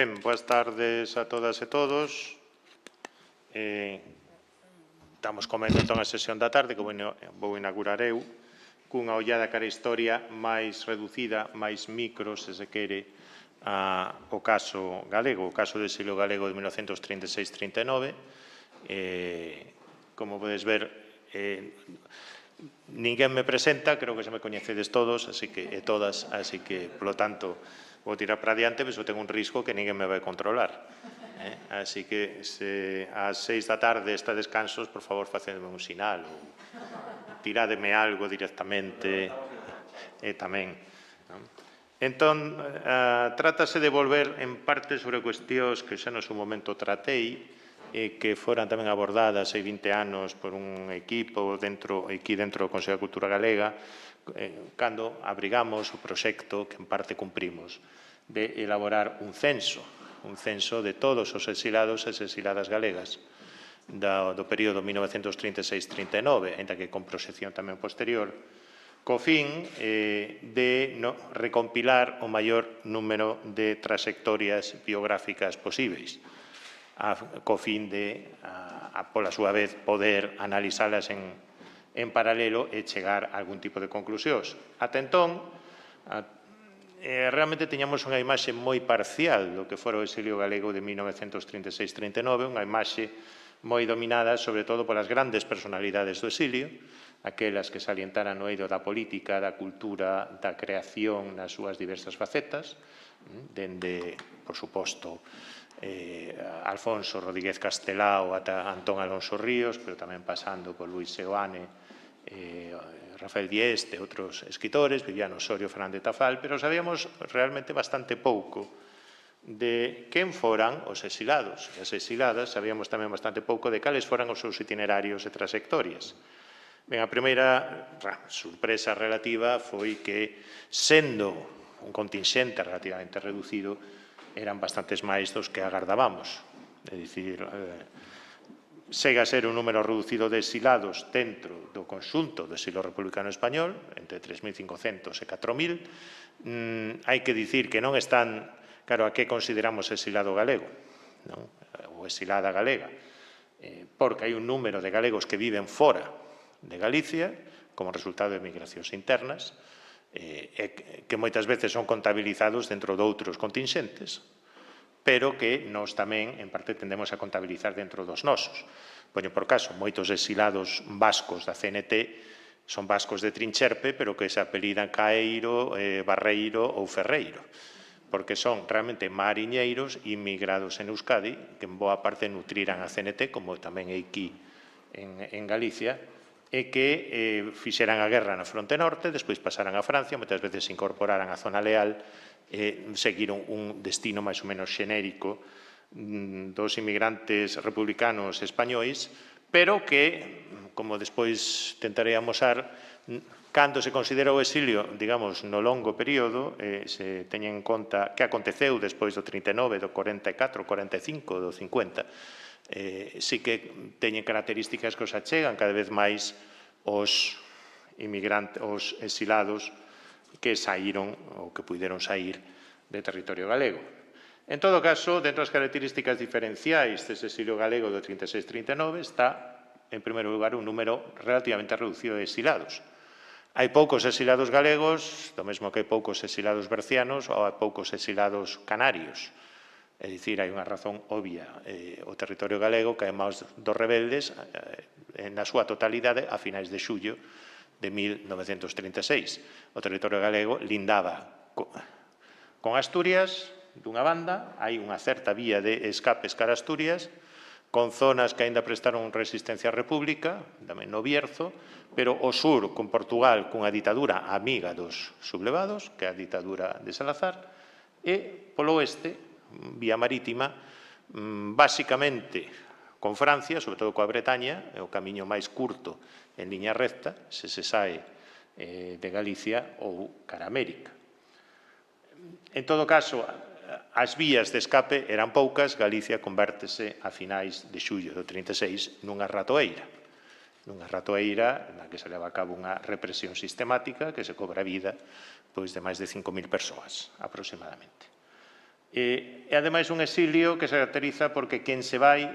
Boas tardes a todas e todos. Estamos comendo entón a sesión da tarde que vou inaugurar eu cunha ollada cara a historia máis reducida, máis micro, se se quere, ao caso galego, o caso do exilio galego de 1936-39. Como podes ver, ninguén me presenta, creo que xa me coñecedes todos, e todas, así que, polo tanto, vou tirar para adiante, pero tengo un risco que ninguén me vai controlar. Así que, se ás 6 da tarde está descansos, por favor, facedme un sinal ou tirádeme algo directamente tamén. Entón, trátase de volver en parte sobre cuestións que xa no seu momento tratei e que foran tamén abordadas hai 20 anos por un equipo aquí dentro do Consello de Cultura Galega cando abrigamos o proxecto que en parte cumprimos de elaborar un censo de todos os exilados e exiladas galegas do período 1936-39, ainda que con proxección tamén posterior, co fin de recompilar o maior número de trayectorias biográficas posíveis, co fin de, pola súa vez, poder analizalas en paralelo e chegar a algún tipo de conclusións. Ata entón, realmente tiñamos unha imaxe moi parcial do que fora o exilio galego de 1936-39, unha imaxe moi dominada, sobre todo, polas grandes personalidades do exilio, aquelas que salientaran no eido da política, da cultura, da creación nas súas diversas facetas, dende, por suposto, Alfonso Rodríguez Castelao ata Antón Alonso Ríos, pero tamén pasando por Luis Seoane, Rafael Dieste e outros escritores, Viviano Osorio, Fernández Tafall, pero sabíamos realmente bastante pouco de quen foran os exilados e as exiladas, sabíamos tamén bastante pouco de cales foran os seus itinerarios e trayectorias. Ben, a primeira sorpresa relativa foi que, sendo un contingente relativamente reducido, eran bastantes máis dos que agardábamos. É dicir, segue a ser un número reducido de exilados dentro do conxunto do exilio republicano español, entre 3.500 e 4.000. Hai que dicir que non están, claro, a que consideramos exilado galego, ou exilada galega, porque hai un número de galegos que viven fora de Galicia, como resultado de migracións internas, que moitas veces son contabilizados dentro de outros contingentes, pero que nós tamén, en parte, tendemos a contabilizar dentro dos nosos. Poño por caso, moitos exilados vascos da CNT son vascos de Trincherpe, pero que se apelidan Caeiro, Barreiro ou Ferreiro, porque son realmente mariñeiros inmigrados en Euskadi, que en boa parte nutriran a CNT, como tamén aquí en Galicia, e que fixeran a guerra na fronte norte, despois pasaran a Francia, moitas veces se incorporaran á zona leal e seguiron un destino máis ou menos xenérico dos inmigrantes republicanos españois, pero que, como despois tentarei amosar, cando se considera o exilio, digamos, no longo período, se teñen en conta que aconteceu despois do 39, do 44, 45, do 50, sí que teñen características que os achegan cada vez máis os exilados que saíron ou que puideron saír de territorio galego. En todo caso, dentro das características diferenciais dese exilio galego do 36-39 está, en primeiro lugar, un número relativamente reducido de exilados. Hai poucos exilados galegos, do mesmo que hai poucos exilados bercianos ou hai poucos exilados canarios. É dicir, hai unha razón obvia. O territorio galego cae máis dos rebeldes na súa totalidade a finais de xullo de 1936. O territorio galego lindaba con Asturias, dunha banda, hai unha certa vía de escapes cara a Asturias, con zonas que aínda prestaron resistencia á República, tamén no Bierzo, pero o sur con Portugal cunha ditadura amiga dos sublevados, que é a ditadura de Salazar, e polo oeste, vía marítima, basicamente con Francia, sobre todo coa Bretaña, é o camiño máis curto en liña recta, se sae de Galicia ou cara a América. En todo caso, as vías de escape eran poucas, Galicia convértese a finais de xullo do 36 nunha ratoeira na que se leva a cabo unha represión sistemática que se cobra vida de máis de 5.000 persoas, aproximadamente. E, ademais, un exilio que se caracteriza porque quen se vai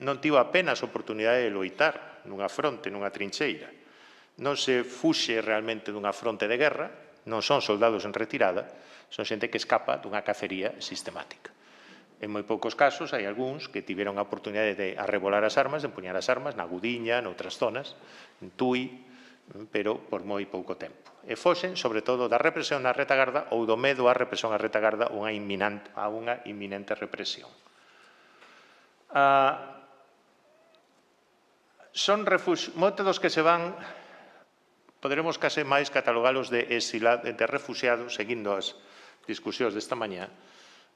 non tivo apenas oportunidade de loitar nunha fronte, nunha trincheira. Non se fuxe realmente dunha fronte de guerra, non son soldados en retirada, son xente que escapa dunha cacería sistemática. En moi poucos casos hai algúns que tiveron a oportunidade de arrebolar as armas, de empuñar as armas na Gudiña, noutras zonas, en Tui, pero por moi pouco tempo. E foxen, sobre todo, da represión na retagarda ou do medo á represión á retagarda a unha inminente represión. Son moitos dos que se van, poderemos case máis catalogalos de refuxiados, seguindo as discusións desta mañá,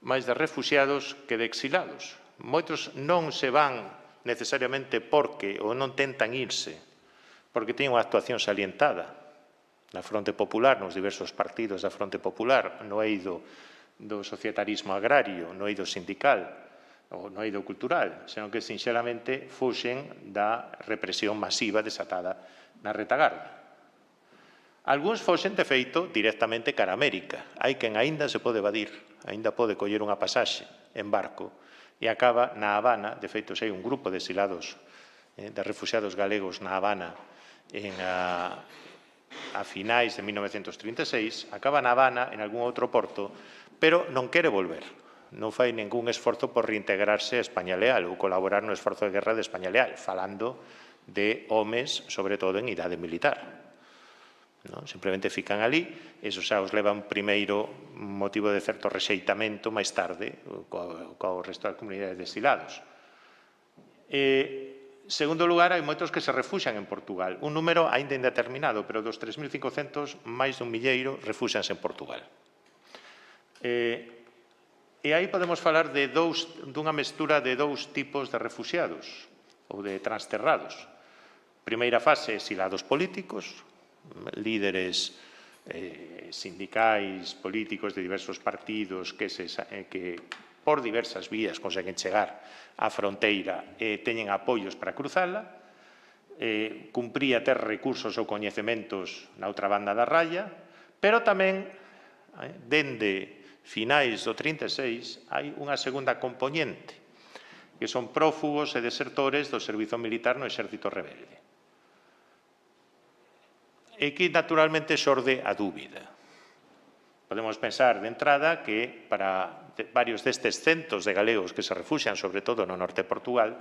máis de refuxiados que de exilados. Moitos non se van necesariamente porque ou non tentan irse, porque teñen unha actuación salientada na Fronte Popular, nos diversos partidos da Fronte Popular, no eido do societarismo agrario, no eido sindical, ou no eido cultural, senón que sinxelamente fuxen da represión masiva desatada na retagarda. Algúns foxen, de feito, directamente cara a América. Hai quen aínda se pode evadir, aínda pode coller unha pasaxe en barco e acaba na Habana. De feito, hai un grupo de exilados, de refuxiados galegos na Habana a finais de 1936, acaba na Habana, en algún outro porto, pero non quere volver. Non fai ningún esforzo por reintegrarse a España Leal ou colaborar no esforzo de guerra de España Leal, falando de homes, sobre todo, en idade militar. Simplemente fican ali, eso xa os leva un primeiro motivo de certo rexeitamento máis tarde co resto das comunidades de exilados. En segundo lugar, hai moitos que se refuxan en Portugal. Un número aínda indeterminado, pero dos 3.500, máis dun milleiro refuxanse en Portugal. E aí podemos falar dunha mestura de dous tipos de refuxiados ou de transterrados. Primeira fase, exilados políticos, líderes sindicais, políticos de diversos partidos que por diversas vías conseguen chegar á fronteira e teñen apoios para cruzala, cumpría ter recursos ou coñecementos na outra banda da raya, pero tamén, dende finais do 36, hai unha segunda componente, que son prófugos e desertores do servizo militar no exército rebelde. E que, naturalmente, xorde a dúbida. Podemos pensar, de entrada, que para varios destes centos de galegos que se refuxian, sobre todo no norte de Portugal,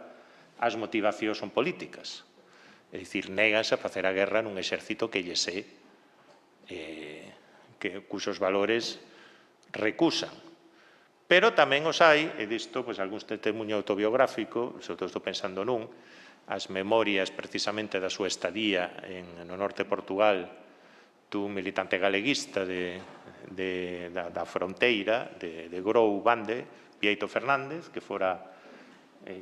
as motivacións son políticas. É dicir, néganse a facer a guerra nun exército que lle sé, cuxos valores recusan. Pero tamén os hai, e disto, algún testemunho autobiográfico, sobre todo estou pensando nun, as memorias precisamente da súa estadía no norte de Portugal dun militante galeguista da fronteira de Grou Bande, Pieito Fernández, que fora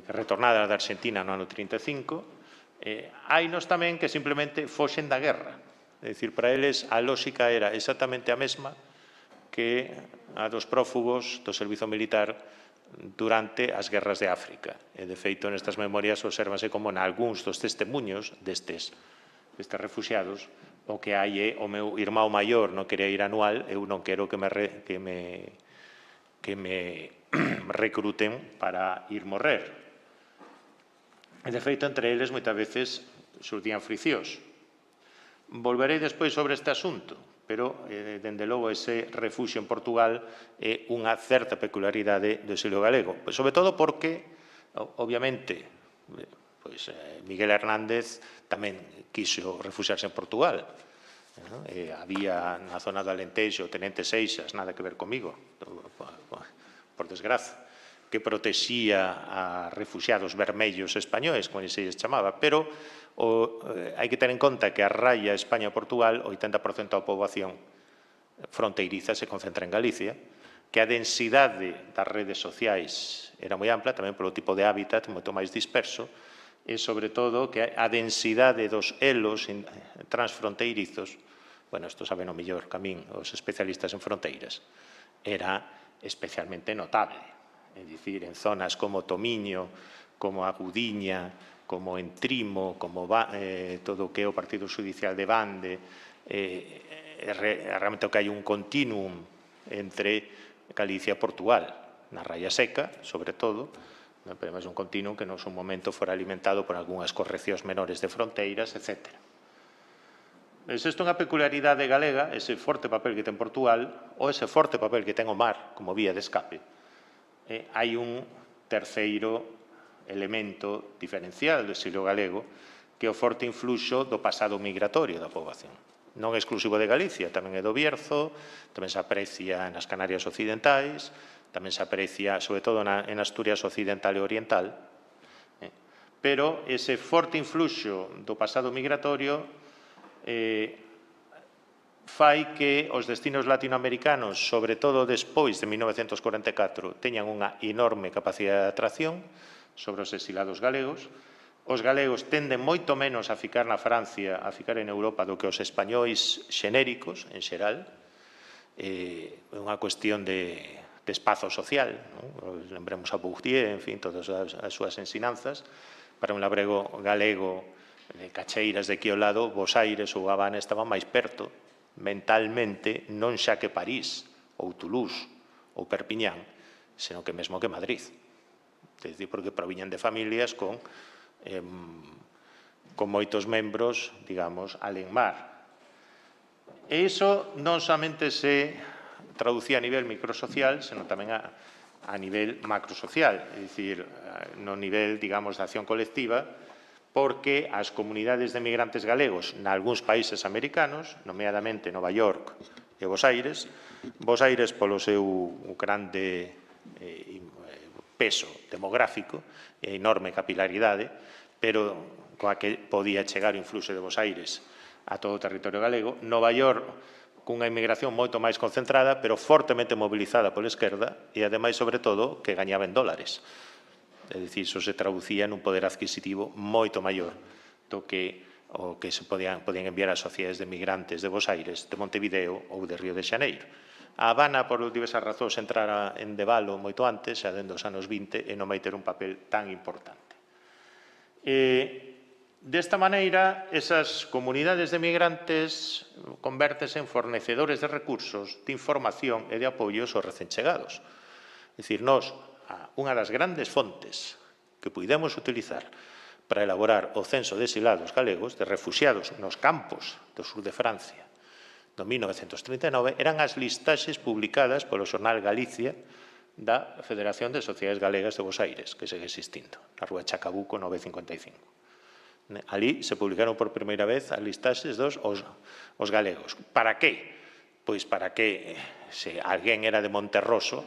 retornada da Argentina no ano 35. Hainos tamén que simplemente foxen da guerra. É dicir, para eles a lógica era exactamente a mesma que a dos prófugos do servizo militar durante as guerras de África. E, de feito, nestas memorias obsérvase como nalgúns dos testemunhos destes refuxiados o que hai é o meu irmão maior non quería ir anual, eu non quero que me recruten para ir morrer. E, de feito, entre eles, moitas veces, xurdían friccións. Volverei despois sobre este asunto, pero, dende logo, ese refuxio en Portugal é unha certa peculiaridade do exilio galego. Sobre todo porque, obviamente, Miguel Hernández tamén quixo refuxiarse en Portugal. Había na zona do Alentejo, Tenente Seixas, nada que ver comigo, por desgraza, que protexía a refuxiados vermellos españoles, como se lles chamaba, pero hai que ter en conta que a raya España-Portugal, o 80% da poboación fronteiriza se concentra en Galicia, que a densidade das redes sociais era moi ampla, tamén polo tipo de hábitat moito máis disperso, e, sobre todo, que a densidade dos elos transfronteirizos, bueno, isto saben o mellor que a min, os especialistas en fronteiras, era especialmente notable. É dicir, en zonas como Tomiño, como a Gudiña, como en Trimo, como todo o que é o partido judicial de Bande, realmente que hai un continuum entre Galicia e Portugal. na raya seca, sobre todo, pero é un continuo que no seu momento fora alimentado por algunhas correccións menores de fronteiras, etc. Es isto unha peculiaridade galega, ese forte papel que ten Portugal, ou ese forte papel que ten o mar como vía de escape. Hai un terceiro elemento diferencial do exilio galego, que é o forte influxo do pasado migratorio da poboación. Non é exclusivo de Galicia, tamén é do Bierzo, tamén se aprecia nas Canarias Occidentais, tamén se aprecia, sobre todo, en Asturias Occidental e Oriental, pero ese forte influxo do pasado migratorio fai que os destinos latinoamericanos, sobre todo despois de 1944, teñan unha enorme capacidade de atracción sobre os exilados galegos. Os galegos tenden moito menos a ficar na Francia, a ficar en Europa, do que os españois xenéricos, en xeral. É unha cuestión de espazo social, non? Lembremos a Bourdieu, en fin, todas as súas ensinanzas. Para un labrego galego de Cacheiras de aquí ao lado, Bos Aires ou Habana estaban máis perto, mentalmente, non xa que París, ou Toulouse, ou Perpiñán, senón que mesmo que Madrid. É dicir, porque proviñan de familias con moitos membros, digamos, alén mar. E iso non somente se traducía a nivel microsocial, senón tamén a nivel macrosocial, é dicir, no nivel, digamos, de acción colectiva, porque as comunidades de migrantes galegos nalgúns países americanos, nomeadamente Nova York e Bos Aires polo seu grande peso demográfico e enorme capilaridade, pero coa que podía chegar o influxo de Bos Aires a todo o territorio galego. Nova York cunha inmigración moito máis concentrada, pero fortemente mobilizada pola esquerda e, ademais, sobre todo, que gañaba en dólares. É dicir, iso se traducía nun poder adquisitivo moito maior do que o que se podían enviar as sociedades de migrantes de Bos Aires, de Montevideo ou de Río de Xaneiro. A Habana, por diversas razóns, entrara en debalo moito antes, xa dentro dos anos 20, e non vai ter un papel tan importante. Desta maneira, esas comunidades de migrantes convértense en fornecedores de recursos, de información e de apoios aos recén chegados. É dicir, unha das grandes fontes que puidemos utilizar para elaborar o censo de exilados galegos, de refuxiados nos campos do sur de Francia, do 1939, eran as listaxes publicadas polo xornal Galicia da Federación de Sociedades Galegas de Bos Aires, que segue existindo, na rúa Chacabuco 955. Ali se publicaron por primeira vez as listaxes dos os galegos. Para qué? Pois para que, se alguén era de Monterroso,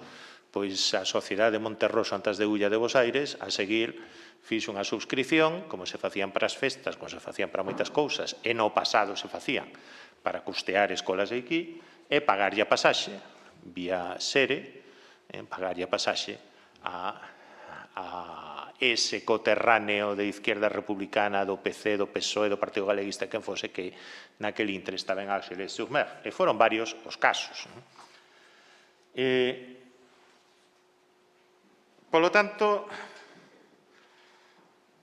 pois a Sociedade de Monterroso antes de Ulla de Bos Aires, a seguir, fixo unha subscripción, como se facían para as festas, como se facían para moitas cousas, e no pasado se facían para custear escolas de aquí, e pagarlle a pasaxe, vía Sere, pagarlle a pasaxe a ese coterráneo de izquierda republicana do PC, do PSOE, do Partido Galeguista, quen fose que naquel intre estaba en Argelès-sur-Mer. E foron varios os casos. Polo tanto,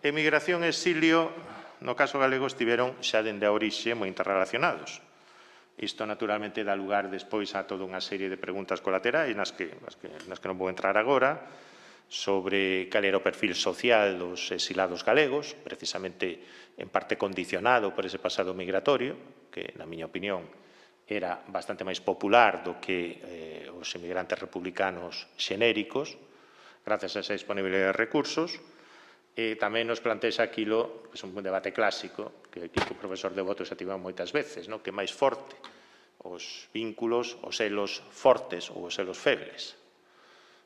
emigración e exilio, no caso galego, estiveron xa dende a orixe moi interrelacionados. Isto, naturalmente, dá lugar despois a toda unha serie de preguntas colaterais nas que non vou entrar agora, sobre cal era o perfil social dos exilados galegos, precisamente en parte condicionado por ese pasado migratorio, que, na miña opinión, era bastante máis popular do que os emigrantes republicanos xenéricos, gracias a esa disponibilidade de recursos. E tamén nos plantexa aquilo, que é un debate clásico, que aquí o profesor Devoto xa tivemos moitas veces, que é máis forte, os vínculos, os elos fortes ou os elos febles.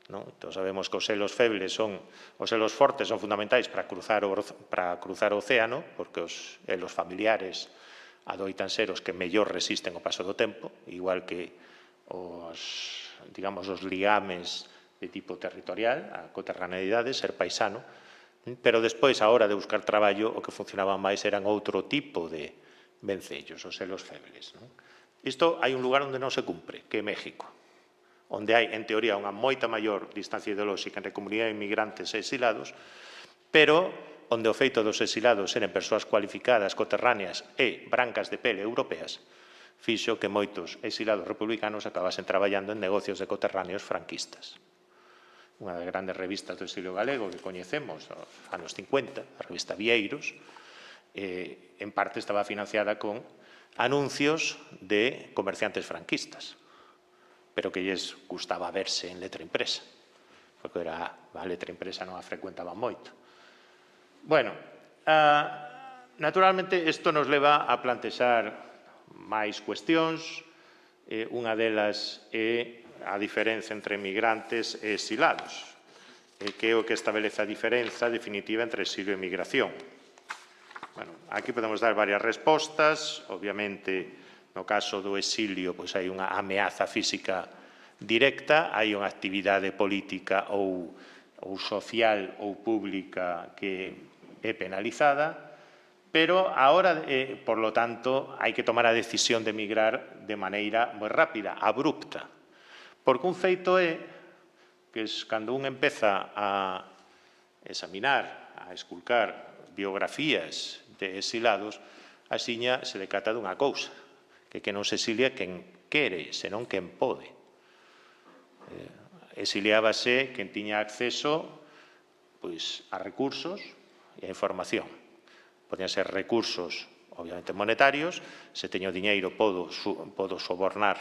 Entón, sabemos que os elos febles os elos fortes son fundamentais para cruzar o océano, porque os elos familiares adoitan ser os que mellor resisten o paso do tempo, igual que os ligames de tipo territorial, a coterraneidade, ser paisano, pero despois, a hora de buscar traballo, o que funcionaba máis eran outro tipo de vencellos, os elos febles. Isto hai un lugar onde non se cumpre, que é México, onde hai, en teoría, unha moita maior distancia ideolóxica entre comunidades inmigrantes e exilados, pero onde o feito dos exilados seren persoas cualificadas, coterráneas e brancas de pele europeas, fixo que moitos exilados republicanos acabasen traballando en negocios de coterráneos franquistas. unha das grandes revistas do exilio galego que coñecemos, nos anos 50, a revista Vieiros, en parte estaba financiada con anuncios de comerciantes franquistas, pero que lles gustaba verse en letra impresa, porque a letra impresa non a frecuentaban moito. Bueno, naturalmente, isto nos leva a plantexar máis cuestións. Unha delas é a diferenza entre migrantes e exilados, que é o que establece a diferenza definitiva entre exilio e migración. Bueno, aquí podemos dar varias respostas. Obviamente, no caso do exilio, pois hai unha ameaza física directa, hai unha actividade política ou social ou pública que é penalizada, pero agora, por lo tanto, hai que tomar a decisión de emigrar de maneira moi rápida, abrupta. Porque un feito é que cando un empeza a examinar, a esculcar biografías de exilados, axiña se decata dunha cousa, que non se exilia quen quere, senón quen pode. Exiliábase quen tiña acceso a recursos e a información. Podían ser recursos, obviamente, monetarios. Se teño diñeiro, podo sobornar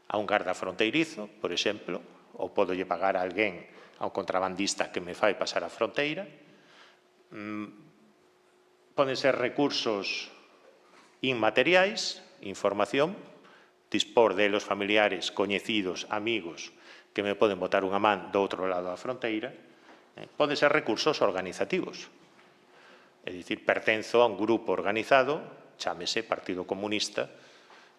a un garda fronteirizo, por exemplo, ou podo lle pagar a alguén, a un contrabandista que me fai pasar a fronteira. Poden ser recursos inmateriais, información, dispor delos familiares, coñecidos, amigos, que me poden botar unha man do outro lado da fronteira. Poden ser recursos organizativos. É dicir, pertenzo a un grupo organizado, chámese Partido Comunista,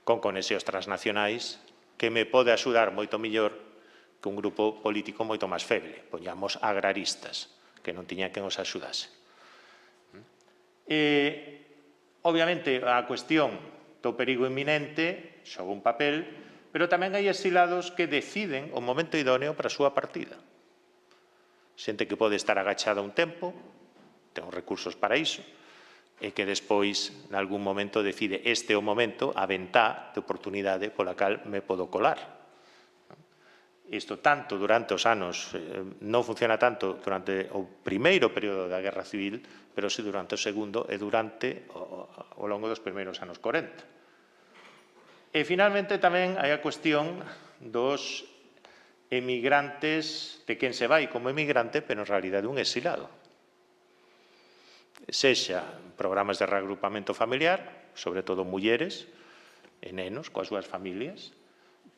con conexións transnacionais, que me pode axudar moito mellor que un grupo político moito máis feble, poñamos agraristas, que non tiña quen os axudase. Obviamente, a cuestión do perigo inminente xoga un papel, pero tamén hai exilados que deciden o momento idóneo para a súa partida. Xente que pode estar agachada un tempo, ten os recursos para iso, e que despois, nalgún momento, decide este é o momento, a ventá de oportunidade pola cal me podo colar. Isto tanto durante os anos, non funciona tanto durante o primeiro período da Guerra Civil, pero si durante o segundo e durante o longo dos primeiros anos 40. E, finalmente, tamén hai a cuestión dos emigrantes, de quen se vai como emigrante, pero en realidade un exilado. Sexa programas de reagrupamento familiar, sobre todo mulleres e nenos coas súas familias,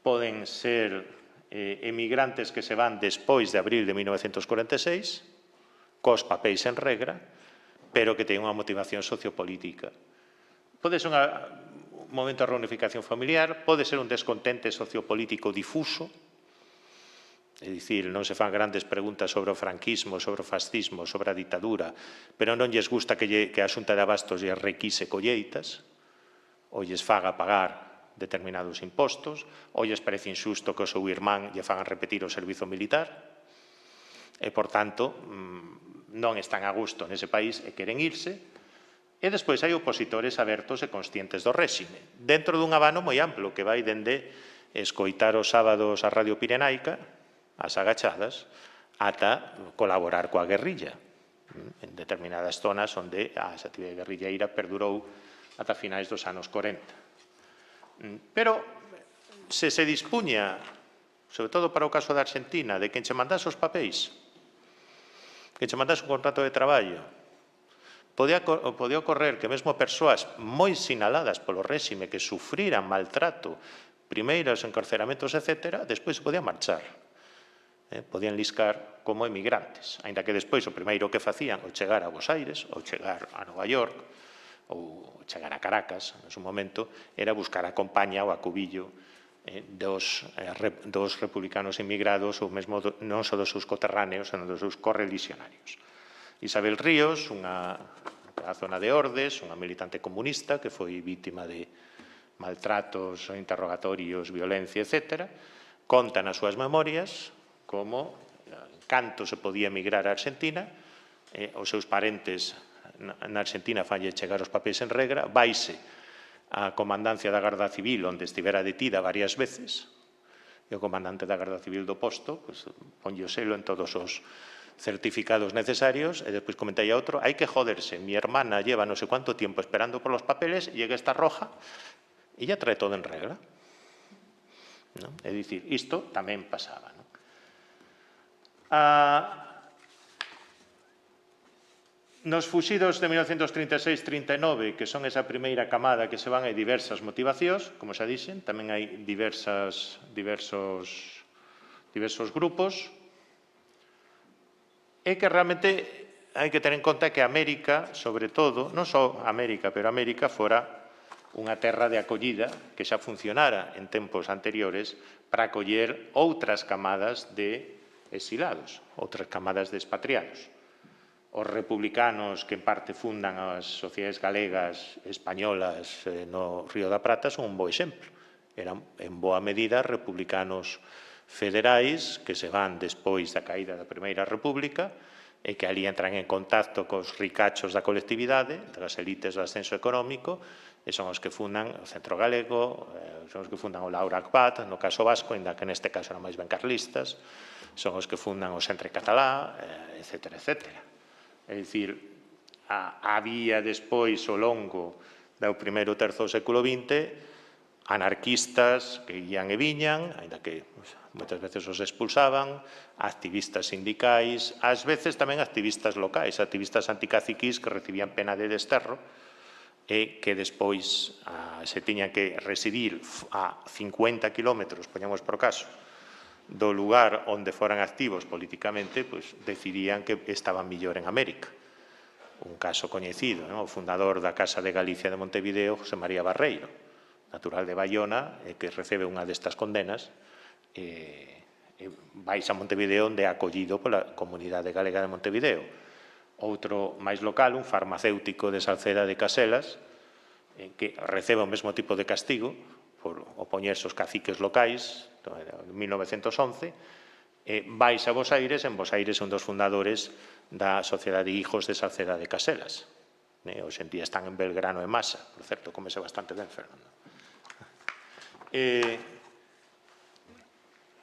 poden ser emigrantes que se van despois de abril de 1946, cos papéis en regra, pero que teñen unha motivación sociopolítica. Pode ser un momento de reunificación familiar, pode ser un descontente sociopolítico difuso, é dicir, non se fan grandes preguntas sobre o franquismo, sobre o fascismo, sobre a ditadura, pero non lles gusta que a Xunta de Abastos lles requise colleitas, ou lles faga pagar determinados impostos, ou lles parece injusto que o seu irmán lle fagan repetir o servizo militar, e, por tanto, non están a gusto nese país e queren irse. E despois hai opositores abertos e conscientes do réxime, dentro dun abano moi amplo que vai dende escoitar os sábados a Radio Pirenaica, as agachadas, ata colaborar coa guerrilla en determinadas zonas onde a actividade guerrilleira perdurou ata finais dos anos 40. Pero, se dispuña, sobre todo para o caso da Argentina, de quen che mandase os papéis, quen che mandase un contrato de traballo, podía ocorrer que mesmo persoas moi sinaladas polo réxime que sufriran maltrato, primeiros encarceramentos, etc., despois se podían marchar. Podían liscar como emigrantes, aínda que despois o primeiro que facían o chegar a Buenos Aires, ou chegar a Nova York, ou chegar a Caracas, en su momento, era buscar a compañía ou a cubillo dos republicanos emigrados, ou mesmo non só dos seus coterráneos, senón dos seus correligionarios. Isabel Ríos, da zona de Ordes, unha militante comunista que foi vítima de maltratos, interrogatorios, violencia, etc., conta nas súas memorias como canto se podía emigrar a Argentina, os seus parentes na Argentina fanlle chegar os papéis en regra, vaise á comandancia da Garda Civil, onde estivera detida varias veces, e o comandante da Garda Civil do posto ponlle o selo en todos os certificados necesarios e despois comentai a outro, hai que joderse, mi hermana lleva no sé cuánto tiempo esperando por los papeles, llega esta roja e ya trae todo en regla. É dicir, isto tamén pasaba. Nos fuxidos de 1936-39, que son esa primeira camada que se van, hai diversas motivacións, como xa dixen, tamén hai diversos grupos, é que realmente hai que ter en conta que América, sobre todo, non só América, pero América fora unha terra de acollida que xa funcionara en tempos anteriores para acoller outras camadas de exilados, outras camadas de expatriados. Os republicanos que en parte fundan as sociedades galegas españolas no Río da Prata son un bo exemplo. Eran en boa medida republicanos federais que se van despois da caída da Primeira República e que ali entran en contacto cos ricachos da colectividade, das elites do ascenso económico, e son os que fundan o Centro Galego, son os que fundan o Laura Akbat, no caso vasco, ainda que neste caso eran máis ben carlistas, son os que fundan o Centre Catalá, etc. É dicir, había despois ao longo do primeiro terzo do século XX anarquistas que ian e viñan, ainda que moitas veces os expulsaban, activistas sindicais, ás veces tamén activistas locais, activistas anticaciquís que recibían pena de desterro e que despois se tiñan que residir a 50 kilómetros, poñamos por caso, do lugar onde foran activos políticamente, decidían que estaban millor en América. Un caso coñecido, o fundador da Casa de Galicia de Montevideo, José María Barreiro, natural de Bayona, que recebe unha destas condenas, vais a Montevideo onde é acollido pola comunidade galega de Montevideo. Outro máis local, un farmacéutico de Salceda de Caselas, que recebe o mesmo tipo de castigo por opoñerse aos caciques locais, en 1911, vais a Bos Aires, en Bos Aires un dos fundadores da Sociedade de Hijos de Salceda de Caselas. Hoxe en día están en Belgrano e Masa, por certo, comese bastante ben, Fernando.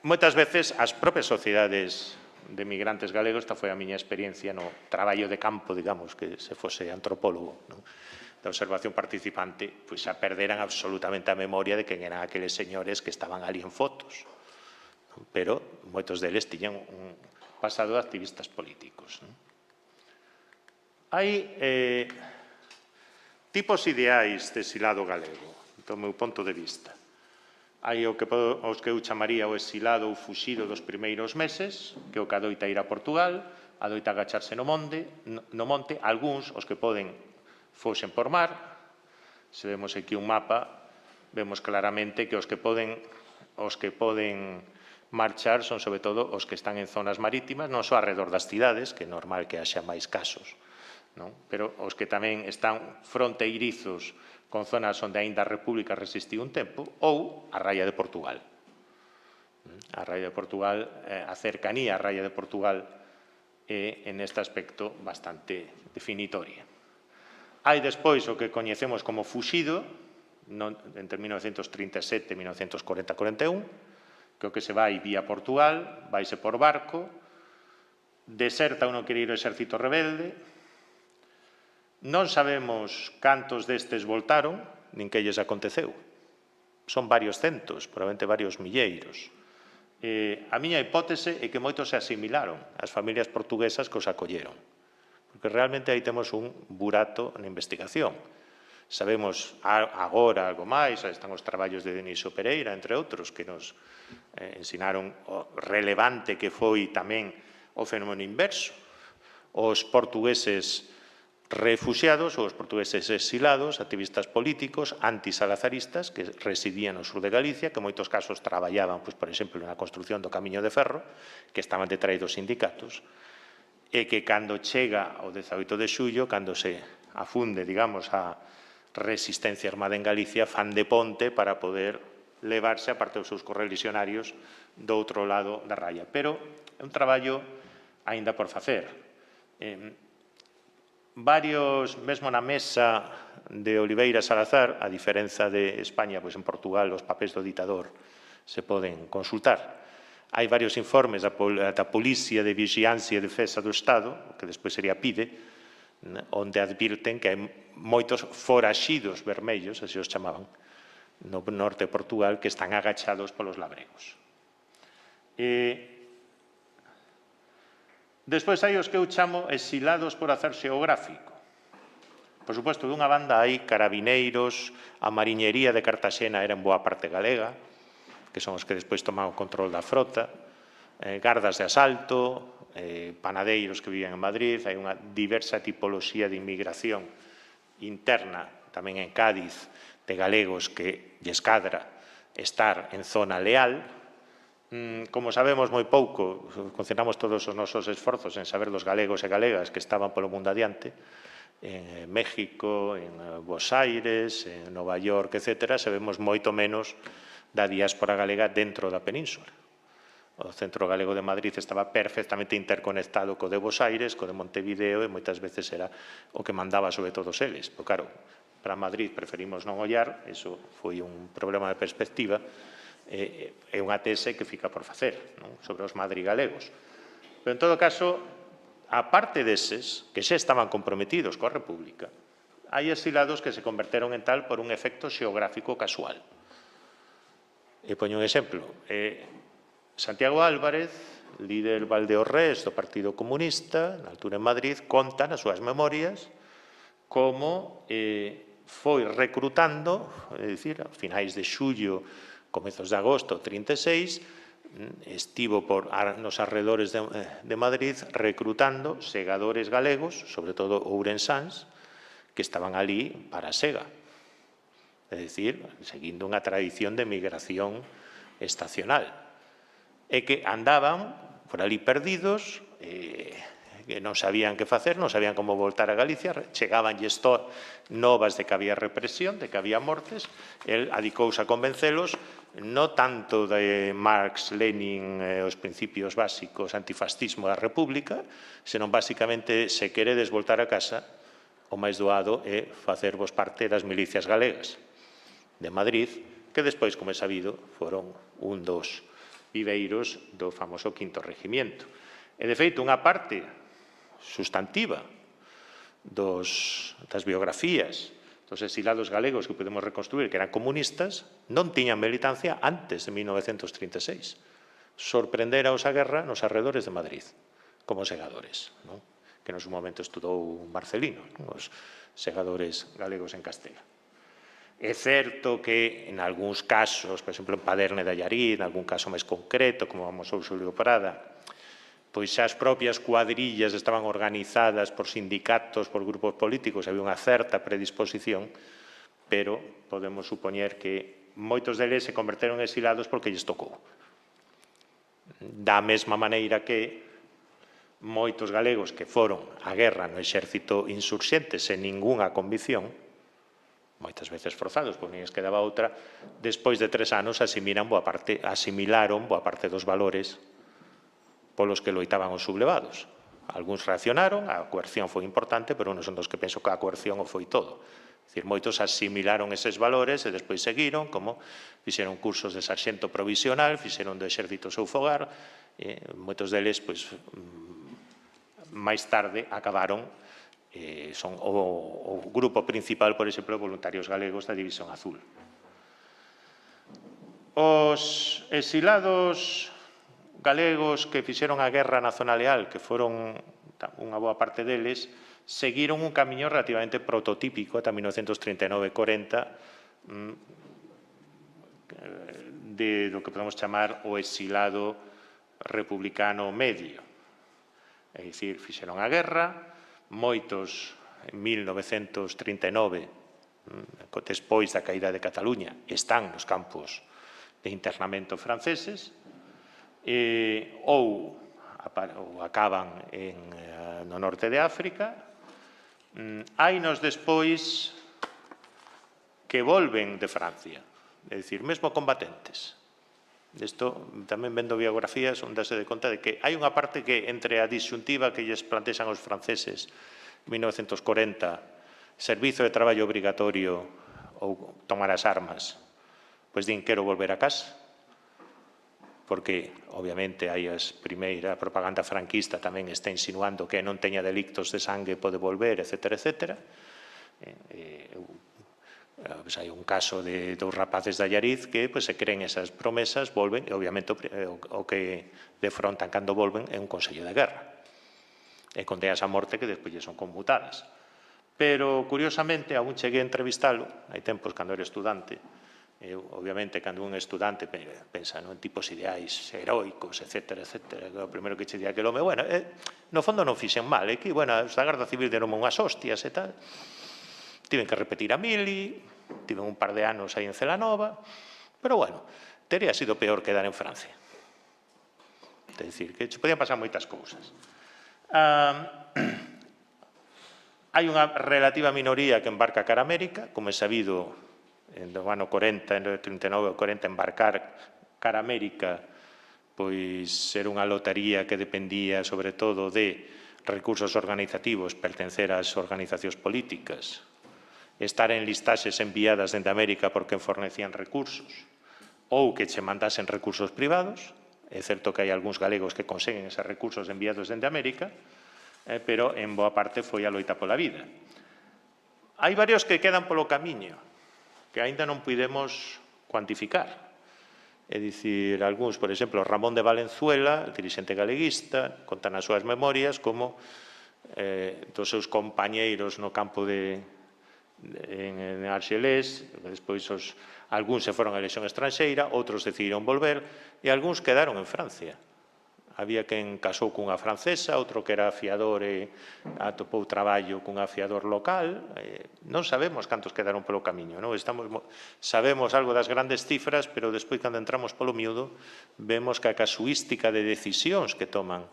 Moitas veces as propias sociedades de migrantes galegos, esta foi a miña experiencia no traballo de campo, digamos, que se fose antropólogo, da observación participante, xa perderan absolutamente a memoria de quen eran aqueles señores que estaban ali en fotos, pero moitos deles tiñan un pasado de activistas políticos. Hai tipos ideais de exilado galego, do meu ponto de vista. Hai os que eu chamaría o exilado ou fuxido dos primeiros meses, que o que adoita ir a Portugal, adoita agacharse no monte, algúns, os que poden, foxen por mar. Se vemos aquí un mapa, vemos claramente que os que poden marchar son sobre todo os que están en zonas marítimas, non só alrededor das cidades, que é normal que haxa máis casos, pero os que tamén están fronteirizos con zonas onde aínda a República resistiu un tempo, ou a Raia de Portugal. A Raia de Portugal, a cercanía a Raia de Portugal é, en este aspecto, bastante definitoria. Hai despois o que coñecemos como fuxido, entre 1937 e 1940-41, que o que se vai vía Portugal, vaise por barco, deserta uno quere ir ao exército rebelde. Non sabemos cantos destes voltaron, nin que lles aconteceu. Son varios centos, probablemente varios milleiros. A miña hipótese é que moitos se asimilaron ás familias portuguesas que os acolleron, porque realmente aí temos un burato na investigación. Sabemos agora algo máis, están os traballos de Deniso Pereira, entre outros, que nos ensinaron o relevante que foi tamén o fenómeno inverso. Os portugueses refuxiados ou os portugueses exilados, activistas políticos, antisalazaristas, que residían no sur de Galicia, que en moitos casos traballaban, por exemplo, na construción do Camiño de Ferro, que estaban detrás dos sindicatos, e que cando chega o 18 de xullo, cando se afunde, digamos, a resistencia armada en Galicia, fan de ponte para poder levarse a parte dos seus correligionarios do outro lado da raya. Pero é un traballo aínda por facer. Varios, mesmo na mesa de Oliveira Salazar, a diferenza de España, pois en Portugal os papéis do ditador se poden consultar. Hai varios informes da Policía de Vigilancia e Defensa do Estado, que despois sería PIDE, onde advirten que hai moitos foraxidos vermellos, así os chamaban, no norte de Portugal, que están agachados polos labregos. Despois hai os que eu chamo exilados por hacer xeográfico. Por suposto, dunha banda hai carabineiros, a mariñería de Cartaxena era en boa parte galega, que son os que despois toman o control da frota, gardas de asalto, panadeiros que viven en Madrid, hai unha diversa tipoloxía de inmigración interna, tamén en Cádiz, de galegos que lles cadra estar en zona leal. Como sabemos moi pouco, concentramos todos os nosos esforzos en saber dos galegos e galegas que estaban polo mundo adiante, en México, en Buenos Aires, en Nova York, etc., sabemos moito menos da diáspora galega dentro da península. O Centro Galego de Madrid estaba perfectamente interconectado co de Buenos Aires, co de Montevideo, e moitas veces era o que mandaba sobre todos eles. Pero claro, para Madrid preferimos non ollar, iso foi un problema de perspectiva, é unha tese que fica por facer, non? Sobre os madrigalegos. Pero en todo caso, a parte deses, que xa estaban comprometidos coa República, hai exilados que se converteron en tal por un efecto xeográfico casual. E poño un exemplo. Santiago Álvarez, líder valdeorrés do Partido Comunista, na altura en Madrid, conta nas súas memorias como foi recrutando, é dicir, a finais de xullo, comezos de agosto, 36, estivo nos arredores de Madrid recrutando segadores galegos, sobre todo ourensáns, que estaban ali para a sega. É dicir, seguindo unha tradición de migración estacional. E que andaban por ali perdidos, que non sabían que facer, non sabían como voltar a Galicia, chegabanlles novas de que había represión, de que había mortes, el adicouse a convencelos, non tanto de Marx, Lenin, os principios básicos, antifascismo da República, senón basicamente, se queredes voltar a casa, o máis doado é facervos parte das milicias galegas de Madrid, que despois, como é sabido, foron un dos viveiros do famoso Quinto Regimiento. E, de feito, unha parte sustantiva das biografías dos exilados galegos que podemos reconstruir, que eran comunistas, non tiñan militancia antes de 1936. Sorprenderaos a guerra nos arredores de Madrid, como segadores, non? Que no seu momento estudou Marcelino, non? Os segadores galegos en Castela. É certo que, en algúns casos, por exemplo, en Paderne de Allariz, en algún caso máis concreto, como vamos ao Xulio Prada, pois xa as propias cuadrillas estaban organizadas por sindicatos, por grupos políticos, había unha certa predisposición, pero podemos supoñer que moitos deles se converteron en exilados porque lles tocou. Da mesma maneira que moitos galegos que foron á guerra no exército insurxente sen ningunha convicción, moitas veces forzados, pois nin quedaba outra, despois de 3 anos asimilaron boa parte dos valores polos que loitaban os sublevados. Algúns reaccionaron, a coerción foi importante, pero non son dos que penso que a coerción o foi todo. É dicir, moitos asimilaron eses valores e despois seguiron, como fixeron cursos de sarxento provisional, fixeron do exército seu fogar, moitos deles, pois, máis tarde acabaron son o grupo principal, por exemplo, voluntarios galegos da División Azul. Os exilados galegos que fixeron a guerra na zona leal, que foron unha boa parte deles, seguiron un camiño relativamente prototípico ata 1939-40 do que podemos chamar o exilado republicano medio. É dicir, fixeron a guerra, moitos en 1939, despois da caída de Cataluña, están nos campos de internamento franceses, ou acaban no norte de África. Hainos despois que volven de Francia, é dicir, mesmo combatentes. Isto tamén vendo biografías onde se de conta de que hai unha parte que entre a disyuntiva que lles plantexan os franceses en 1940, servizo de traballo obrigatorio ou tomar as armas, pois din, quero volver a casa. porque, obviamente, hai a propaganda franquista tamén está insinuando que non teña delictos de sangue pode volver, etc., etc. Hai un caso de 2 rapaces de Allariz que se creen esas promesas, volven, e, obviamente, o que defrontan cando volven é un consello de guerra. E condeas a morte que despois son conmutadas. Pero, curiosamente, aún cheguei a entrevistalo, hai tempos, cando era estudante. Obviamente, cando un estudante pensa en tipos ideais heroicos, etc., etc., o primeiro que che di aquel home, bueno, no fondo non fixen mal, que, bueno, a Garda Civil deron unhas hostias e tal, tiven que repetir a mili, tiven un par de anos aí en Celanova, pero, bueno, teria sido peor quedar en Francia. É dicir, que che podían pasar moitas cousas. Hai unha relativa minoría que embarca cara a América, como é sabido, no ano 40, no 39 ou 40, embarcar cara a América, pois era unha lotaría que dependía, sobre todo, de recursos organizativos, pertencer ás organizacións políticas, estar en listaxes enviadas dende América porque fornecían recursos, ou que che mandasen recursos privados. É certo que hai algúns galegos que conseguen eses recursos enviados dende América, pero en boa parte foi a loita pola vida. Hai varios que quedan polo camiño, que aínda non puidemos cuantificar. É dicir, algúns, por exemplo, Ramón de Valenzuela, dirixente galeguista, contan as súas memorias como dos seus compañeiros no campo en Arxelés, despois algúns se foron a elección estranxeira, outros decidiron volver, e algúns quedaron en Francia. Había quen casou cunha francesa, outro que era afiador e atopou traballo cun afiador local. Non sabemos cantos quedaron polo camiño. Sabemos algo das grandes cifras, pero despois, cando entramos polo miúdo, vemos que a casuística de decisións que toman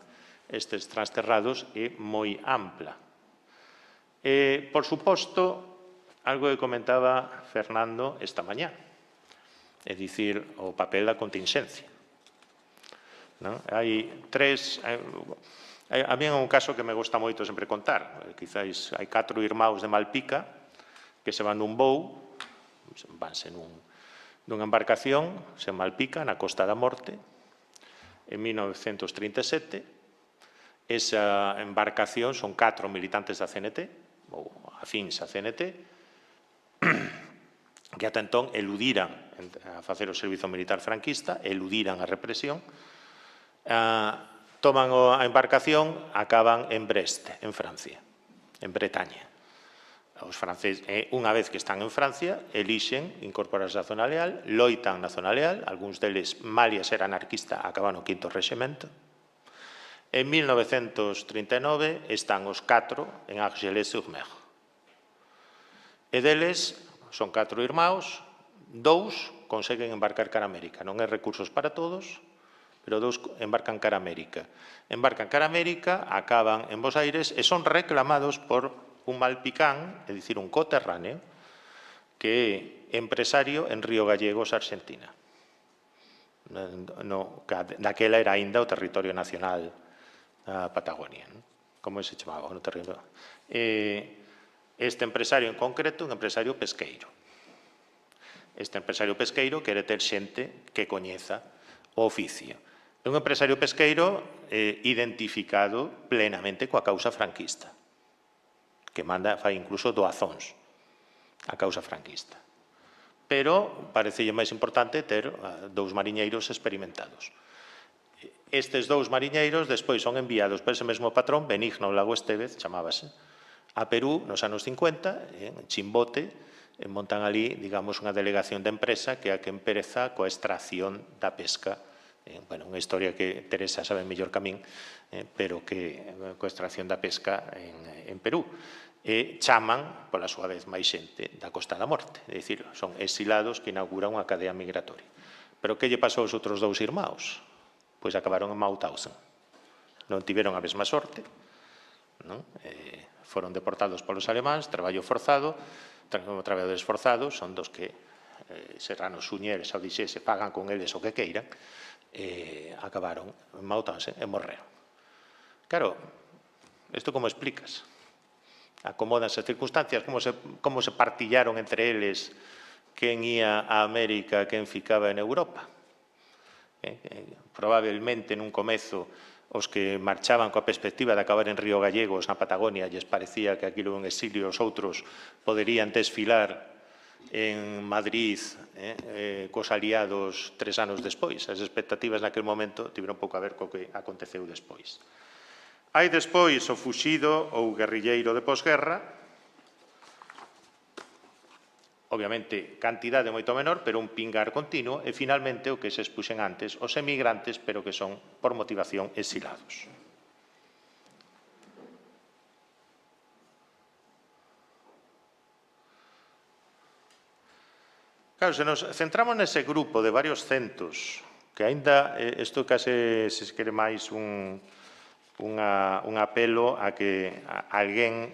estes transterrados é moi ampla. Por suposto, algo que comentaba Fernando esta mañá, é dicir, o papel da continxencia. Hai tres... A mí é un caso que me gusta moito sempre contar. Quizáis hai 4 irmãos de Malpica que se van dun voo, vanse nunha embarcación, se Malpica, na Costa da Morte, en 1937. Esa embarcación son 4 militantes da CNT, ou afíns a CNT, que ata entón eludiran a facer o servizo militar franquista, eludiran a represión, toman a embarcación, acaban en Brest, en Francia, en Bretaña. Os franceses, unha vez que están en Francia, elixen incorporarse á zona leal, loitan na zona leal, algúns deles, malia ser anarquista, acaban no 5º Rexemento. En 1939 están os 4 en Argelès-sur-Mer. E deles, son 4 irmãos, 2 conseguen embarcar cara a América. Non hai recursos para todos, pero 2 embarcan cara a América. Embarcan cara a América, acaban en Bos Aires e son reclamados por un malpicán, é dicir, un coterráneo, que é empresario en Río Gallegos, Argentina. Daquela era aínda o territorio nacional da Patagonia. Como se chamaba o territorio? Este empresario en concreto, un empresario pesqueiro. Este empresario pesqueiro quere ter xente que coñeza o oficio. É un empresario pesqueiro identificado plenamente coa causa franquista, que fai incluso doazóns á causa franquista. Pero parecelle máis importante ter 2 mariñeiros experimentados. Estes 2 mariñeiros despois son enviados por ese mesmo patrón, Benigno Lago Estévez, chamábase, a Perú nos anos 50, en Chimbote, montan ali, digamos, unha delegación de empresa que é a que empreza coa extracción da pesca. Unha historia que Teresa sabe mellor que a min, pero que coa extracción da pesca en Perú. E chaman, pola súa vez, máis xente da Costa da Morte. É dicir, son exilados que inauguran unha cadea migratoria. Pero que lle pasou aos outros 2 irmãos? Pois acabaron en Mauthausen. Non tiveron a mesma sorte. Foron deportados polos alemáns, traballo forzado. Traballadores forzados son dos que Serrano Suñer e Saudixé se pagan con eles o que queiran. Acabaron en Mauthausen e morreron. Claro, isto como explicas? Acomódanse as circunstancias, como se partillaron entre eles quen ía a América, quen ficaba en Europa. Probablemente nun comezo os que marchaban coa perspectiva de acabar en Río Gallegos, na Patagonia, lles parecía que aquilo un exilio, os outros poderían desfilar en Madrid cos aliados 3 anos despois. As expectativas naquel momento tiveron pouco a ver co que aconteceu despois. Hai despois o fuxido ou guerrilleiro de posguerra, obviamente cantidade moito menor, pero un pingar continuo, e finalmente o que se expuxen antes, os emigrantes, pero que son por motivación exilados. Claro, se nos centramos nese grupo de varios centos, que aínda, isto case se quere máis un apelo a que alguén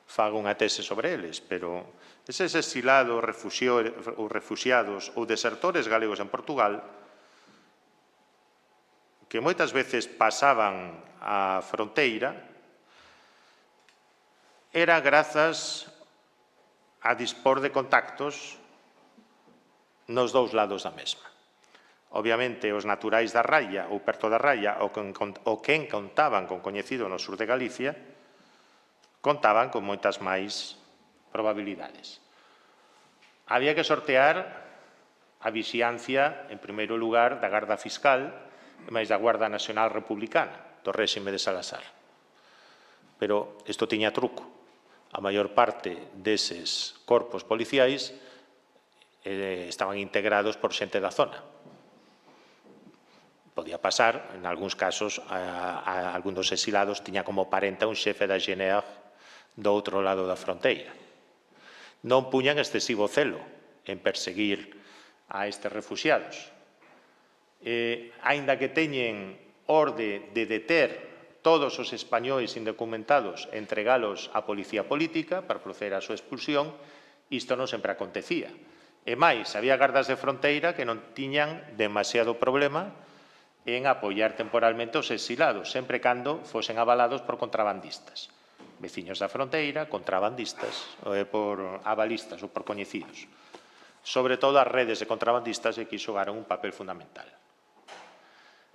faga unha tese sobre eles, pero eses exilados, refuxiados ou desertores galegos en Portugal, que moitas veces pasaban a fronteira, era grazas a dispor de contactos nos dous lados da mesma. Obviamente, os naturais da Raya ou perto da Raya, o quen contaban con coñecido no sur de Galicia, contaban con moitas máis probabilidades. Había que sortear a vixiancia, en primeiro lugar, da Garda Fiscal e máis da Guarda Nacional Republicana, do réxime de Salazar. Pero isto tiña truco. A maior parte deses corpos policiais estaban integrados por xente da zona. Podía pasar, en algúns casos, a algún dos exilados tiña como parenta un xefe da GNR do outro lado da fronteira. Non puñan excesivo celo en perseguir a estes refuxiados. Aínda que teñen orde de deter todos os españois indocumentados e entregalos á policía política para proceder á súa expulsión, isto non sempre acontecía. E máis, había gardas de fronteira que non tiñan demasiado problema en apoiar temporalmente os exilados, sempre cando fosen avalados por contrabandistas. Veciños da fronteira, contrabandistas, por avalistas ou por coñecidos. Sobre todo as redes de contrabandistas que xogaron un papel fundamental.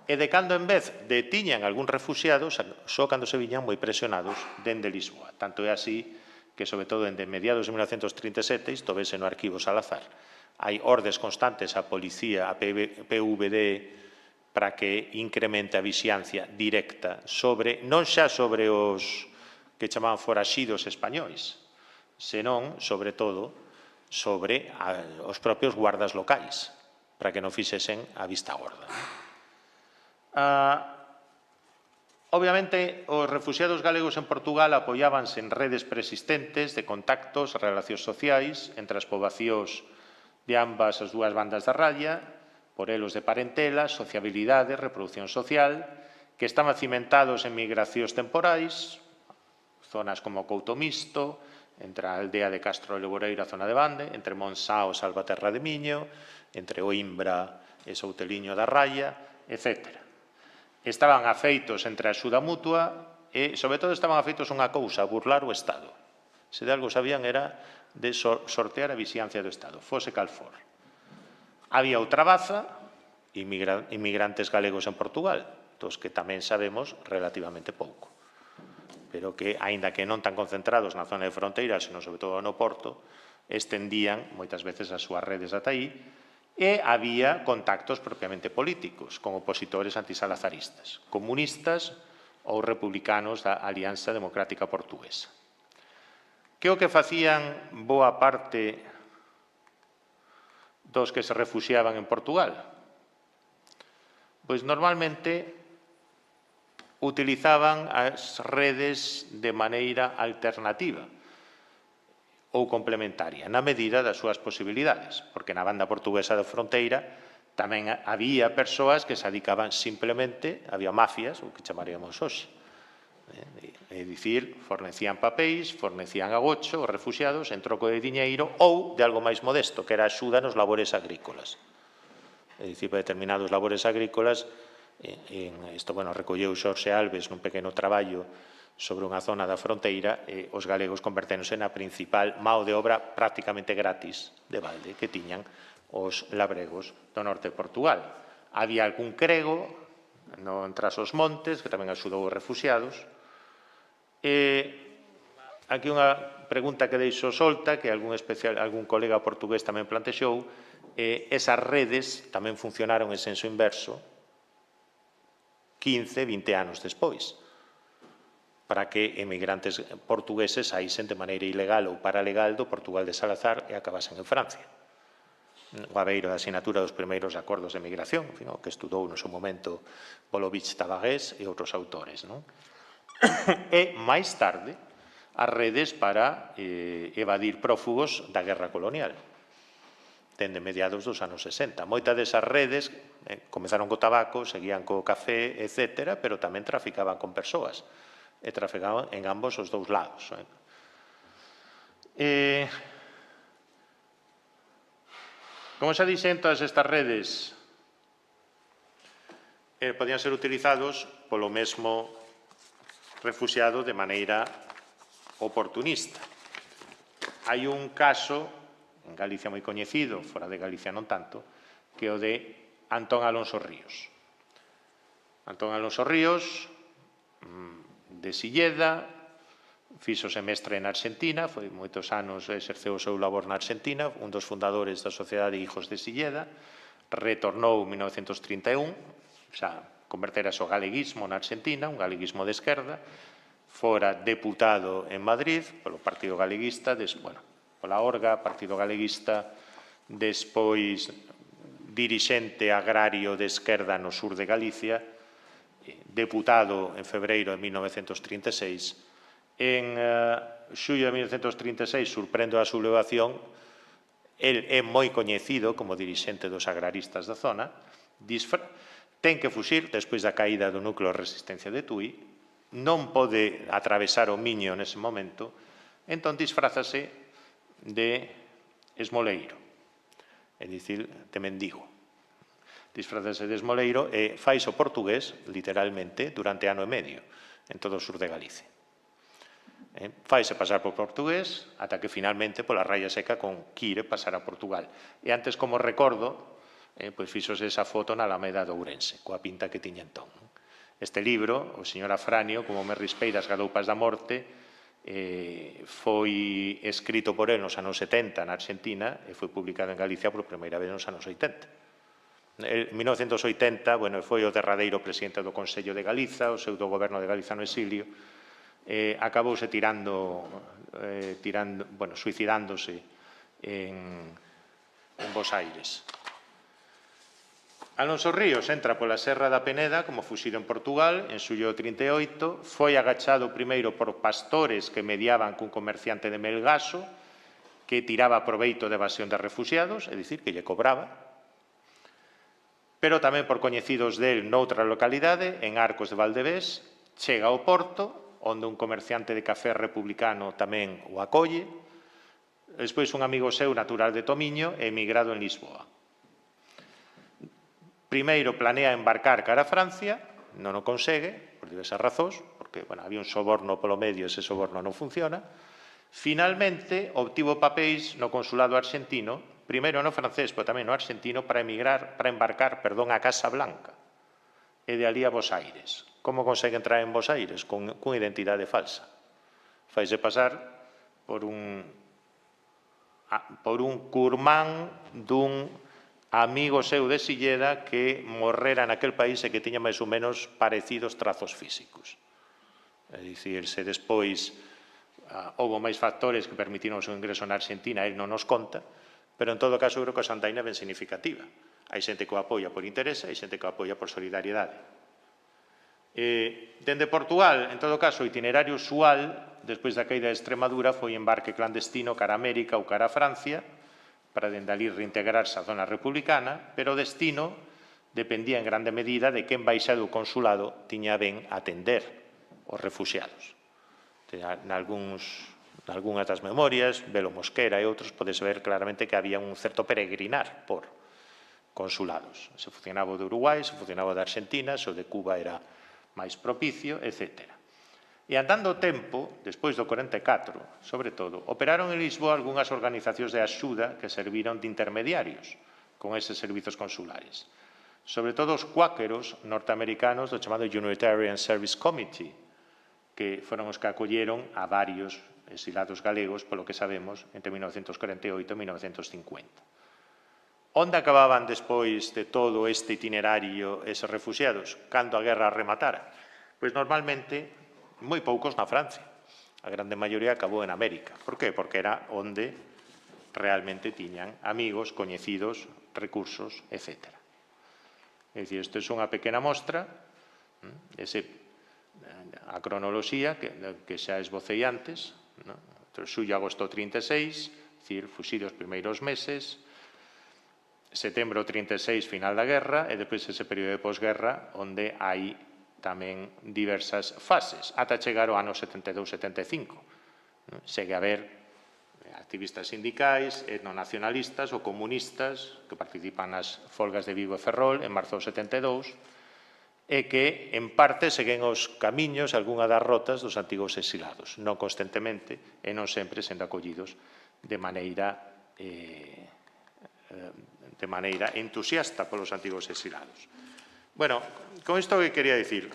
E de cando en vez detiñan algún refuxiado, só cando se viñan moi presionados dende Lisboa. Tanto é así que, sobre todo, dende mediados de 1937, isto vese no arquivo Salazar, hai ordes constantes á policía, á PVD, para que incremente a vixiancia directa sobre, non xa sobre os que chamaban foraxidos españois, senón, sobre todo, sobre os propios guardas locais, para que non fixesen a vista gorda. Obviamente, os refuxiados galegos en Portugal apoiábanse en redes persistentes de contactos, relacións sociais entre as poboacións de ambas as dúas bandas da raya, por elos de parentela, sociabilidade, reproducción social, que estaban cimentados en migracións temporais, zonas como Couto Misto, entre a aldea de Castro de Leboreiro, a zona de Bande, entre Monsao, Salvaterra de Miño, entre Oimbra e Souteliño da Raya, etc. Estaban afeitos entre a axuda mutua e, sobre todo, estaban afeitos unha cousa, burlar o Estado. Se de algo sabían era de sortear a vixiancia do Estado, fose cal for. Había outra baza, inmigrantes galegos en Portugal, dos que tamén sabemos relativamente pouco, pero que, aínda que non tan concentrados na zona de fronteira, senón sobre todo no Porto, estendían moitas veces as súas redes ata aí, e había contactos propiamente políticos, con opositores antisalazaristas, comunistas ou republicanos da Alianza Democrática Portuguesa. Que o que facían boa parte dos que se refuxiaban en Portugal? Pois normalmente utilizaban as redes de maneira alternativa ou complementaria, na medida das súas posibilidades, porque na banda portuguesa da fronteira tamén había persoas que se dedicaban simplemente, había mafias, o que chamaríamos hoxe, é dicir, fornecían papéis, fornecían agocho aos refuxiados en troco de diñeiro ou de algo máis modesto, que era axuda nos labores agrícolas. É dicir, para determinados labores agrícolas, isto, bueno, recolleu Xorxe Alves nun pequeno traballo sobre unha zona da fronteira, os galegos convertéronse na principal mao de obra prácticamente gratis de balde que tiñan os labregos do norte de Portugal. Había algún crego no tras os montes, que tamén axudou os refuxiados. Aquí unha pregunta que deixo solta, que algún colega portugués tamén plantexou, esas redes tamén funcionaron en senso inverso 15, 20 anos despois, para que emigrantes portugueses saísen de maneira ilegal ou paralegal do Portugal de Salazar e acabasen en Francia. O abeiro da asinatura dos primeiros acordos de migración, que estudou no seu momento Polovich Tavares e outros autores. E, máis tarde, as redes para evadir prófugos da guerra colonial, dende mediados dos anos 60. Moitas desas redes comezaron co tabaco, seguían co café, etc., pero tamén traficaban con persoas, e traficaban en ambos os dous lados. Como xa dixen, todas estas redes podían ser utilizados polo mesmo refuxiado de maneira oportunista. Hai un caso en Galicia moi coñecido, fora de Galicia non tanto, que é o de Antón Alonso Ríos. Antón Alonso Ríos, de Silleda, fixo semestre en Argentina, foi moitos anos, exerceu o seu labor na Argentina, un dos fundadores da Sociedade Hijos de Silleda, retornou en 1931, xa converterase o galeguismo na Argentina, un galeguismo de esquerda, fora deputado en Madrid polo Partido Galeguista, pola Orga, Partido Galeguista, despois dirixente agrario de esquerda no sur de Galicia, deputado en febreiro de 1936. En xullo de 1936, sorprendo a sublevación, el é moi coñecido como dirixente dos agraristas da zona, ten que fuxir despois da caída do núcleo de resistencia de Tui, non pode atravesar o Miño nese momento, entón disfrázase de esmoleiro, é dicir, de mendigo. Disfrázase de esmoleiro e faise o portugués, literalmente, durante ano e medio, en todo o sur de Galicia. Faise pasar por portugués ata que finalmente pola raya seca quire pasar a Portugal. E antes, como recordo, pois fixose esa foto na Alameda de Ourense, coa pinta que tiña entón. Este libro, o señor Afranio, como me rispei das galoupas da morte, foi escrito por él nos anos 70 na Argentina e foi publicado en Galicia por primeira vez nos anos 80. En 1980, foi o derradeiro presidente do Consello de Galiza, o seu do goberno de Galiza no exilio, acabouse suicidándose en Bos Aires. Alonso Ríos entra pola Serra da Peneda como fuxido en Portugal en xullo de 38, foi agachado primeiro por pastores que mediaban cun comerciante de Melgaso que tiraba proveito de evasión de refuxiados, é dicir, que lle cobraba, pero tamén por coñecidos del noutra localidade, en Arcos de Valdevés, chega ao Porto, onde un comerciante de café republicano tamén o acolle, despois un amigo seu natural de Tomiño e emigrado en Lisboa. Primeiro planea embarcar cara a Francia, non o consegue, por diversas razóns, porque había un soborno polo medio e ese soborno non funciona. Finalmente, obtivo papéis no consulado argentino, primeiro no francés, pero tamén no argentino, para embarcar a Casa Blanca e de alí a Bos Aires. Como consegue entrar en Bos Aires? Con identidade falsa. Faise pasar por un curmán dun amigo seu de Silleda que morrera naquel país e que tiña máis ou menos parecidos trazos físicos. É dicir, se despois houve máis factores que permitiron o seu ingreso na Argentina, el non nos conta, pero en todo caso creo que a xandaina é ben significativa. Hai xente que o apoia por interese, hai xente que o apoia por solidariedade. Dende Portugal, en todo caso, o itinerario usual, despois da caída de Extremadura, foi embarque clandestino cara a América ou cara a Francia, para dende ali reintegrarse á zona republicana, pero o destino dependía en grande medida de que embaixada do consulado tiña ben atender os refuxiados. Nalgúnas das memorias, Belo Mosquera e outros, podes ver claramente que había un certo peregrinar por consulados. Se funcionaba o de Uruguai, se funcionaba o de Argentina, se o de Cuba era máis propicio, etc. E andando o tempo, despois do 44, sobre todo, operaron en Lisboa algunhas organizacións de axuda que serviron de intermediarios con eses servizos consulares. sobre todo os cuáqueros norteamericanos do chamado Unitarian Service Committee, que foron os que acolleron a varios exilados galegos, polo que sabemos, entre 1948 e 1950. Onde acababan despois de todo este itinerario eses refugiados? Cando a guerra rematara? Pois normalmente moi poucos na Francia. A grande maioría acabou en América. Por qué? Porque era onde realmente tiñan amigos, coñecidos, recursos, etc. É dicir, isto é unha pequena mostra, a cronoloxía que xa esbocei antes, xullo, agosto 36, dicir, fuxidos os primeiros meses, setembro 36, final da guerra, e depois ese período de posguerra, onde hai tamén diversas fases, ata chegar ao ano 72-75. Segue a haber activistas sindicais, etnonacionalistas ou comunistas que participan nas folgas de Vigo e Ferrol en marzo do 72 e que, en parte, seguen os camiños, algunha das rotas dos antigos exilados, non constantemente e non sempre sendo acollidos de maneira entusiasta polos antigos exilados. Bueno, con isto que quería dicir,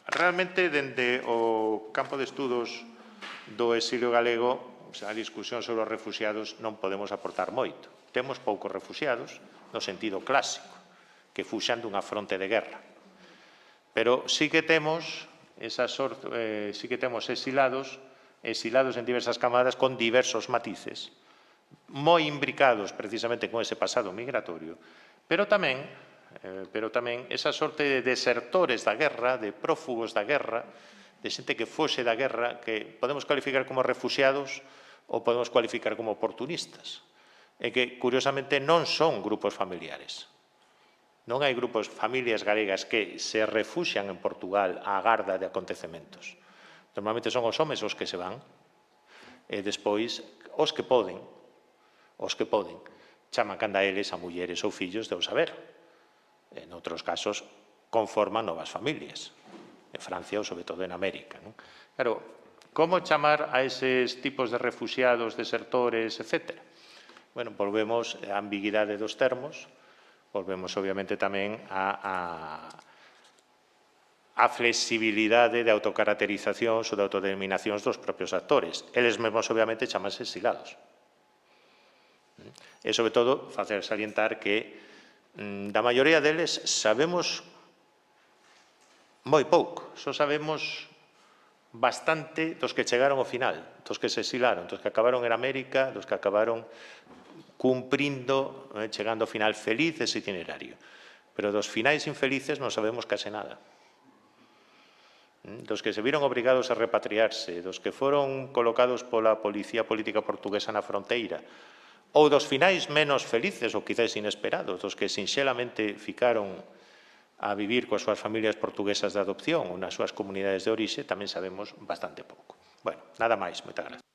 realmente, dende o campo de estudos do exilio galego, a discusión sobre os refugiados non podemos aportar moito. Temos poucos refugiados, no sentido clásico, que fuxan dunha fronte de guerra. Pero sí que temos exilados en diversas camadas con diversos matices, moi imbricados precisamente con ese pasado migratorio, pero tamén esa sorte de desertores da guerra, de prófugos da guerra, de xente que foxe da guerra, que podemos cualificar como refugiados ou podemos cualificar como oportunistas, e que, curiosamente, non son grupos familiares. Non hai familias galegas que se refuxian en Portugal á garda de acontecementos. Normalmente son os homes os que se van, e despois os que poden, chaman canda eles a mulleres ou fillos de o saber. En outros casos, conforman novas familias, en Francia ou, sobre todo, en América. Claro, como chamar a eses tipos de refugiados, desertores, etc.? Bueno, volvemos á ambiguidade dos termos, volvemos, obviamente, tamén á flexibilidade de autocaracterizacións ou de autodeterminacións dos propios actores. Eles mesmos, obviamente, chamanse exilados. E, sobre todo, facer salientar que da maioría deles sabemos moi pouco, só sabemos bastante dos que chegaron ao final, dos que se exilaron, dos que acabaron en América, dos que acabaron cumprindo, chegando ao final feliz ese itinerario. Pero dos finais infelices non sabemos case nada. Dos que se viron obrigados a repatriarse, dos que foron colocados pola Policía Política Portuguesa na fronteira, ou dos finais menos felices ou quizás inesperados, dos que sinxelamente ficaron a vivir coas súas familias portuguesas de adopción ou nas súas comunidades de orixe, tamén sabemos bastante pouco. Bueno, nada máis, moitas gracias.